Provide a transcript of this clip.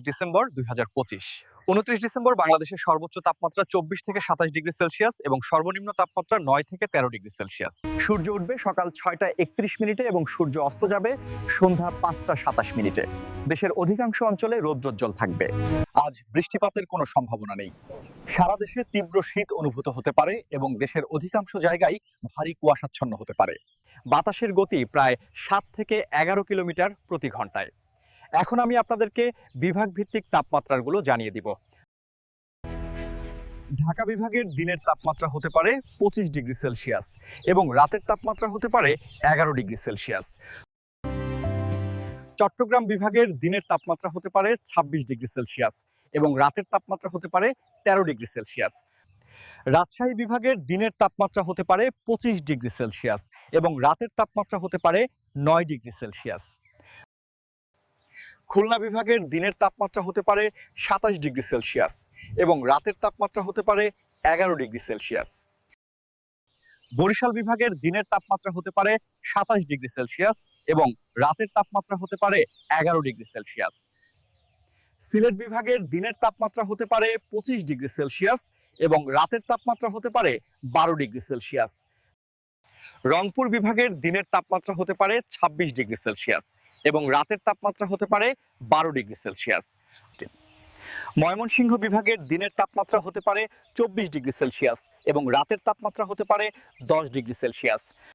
December 2025। 29 December বাংলাদেশের সর্বোচ্চ তাপমাত্রা 24 থেকে 27 ডিগ্রি সেলসিয়াস এবং সর্বনিম্ন তাপমাত্রা 9 থেকে 13 ডিগ্রি সেলসিয়াস। সূর্য উঠবে সকাল 6টা 31 এবং সূর্য অস্ত যাবে সন্ধ্যা 5টা 27। দেশের অধিকাংশ অঞ্চলে রৌদ্রোজ্জ্বল থাকবে। আজ বৃষ্টিপাতের কোনো সম্ভাবনা নেই। সারা দেশে তীব্র শীত অনুভূত হতে পারে এবং দেশের অধিকাংশ জায়গায় ভারী কুয়াশাচ্ছন্ন হতে পারে। বাতাসের গতি প্রায় 7 থেকে 11 কিলোমিটার প্রতি ঘন্টায়। এখন আমি আপনাদেরকে বিভাগ ভিত্তিক তাপমাত্রাগুলো জানিয়ে দিব। ঢাকা বিভাগের দিনের তাপমাত্রা হতে পারে 25 ডিগ্রি সেলসিয়াস এবং রাতের তাপমাত্রা হতে পারে 11 ডিগ্রি সেলসিয়াস। চট্টগ্রাম বিভাগের দিনের তাপমাত্রা হতে পারে 26 ডিগ্রি সেলসিয়াস এবং রাতের তাপমাত্রা হতে পারে 13 ডিগ্রি সেলসিয়াস। রাজশাহী বিভাগের দিনের তাপমাত্রা হতে পারে 25 ডিগ্রি সেলসিয়াস এবং রাতের তাপমাত্রা হতে পারে 9 ডিগ্রি সেলসিয়াস। খুলনা বিভাগের দিনের তাপমাত্রা হতে পারে 27 ডিগ্রি সেলসিয়াস এবং রাতের তাপমাত্রা হতে পারে 11 ডিগ্রি সেলসিয়াস। বরিশাল বিভাগের দিনের তাপমাত্রা হতে পারে 27 ডিগ্রি সেলসিয়াস এবং রাতের তাপমাত্রা হতে পারে 11 ডিগ্রি সেলসিয়াস। সিলেট বিভাগের দিনের তাপমাত্রা হতে পারে 25 ডিগ্রি সেলসিয়াস এবং রাতের তাপমাত্রা হতে পারে 12 ডিগ্রি সেলসিয়াস। রংপুর বিভাগের দিনের তাপমাত্রা হতে পারে 26 ডিগ্রি সেলসিয়াস এবং রাতের তাপমাত্রা হতে পারে 12 ডিগ্রি সেলসিয়াস। ময়মনসিংহ বিভাগের দিনের তাপমাত্রা হতে পারে 24 ডিগ্রি সেলসিয়াস এবং রাতের তাপমাত্রা হতে পারে 10 ডিগ্রি সেলসিয়াস।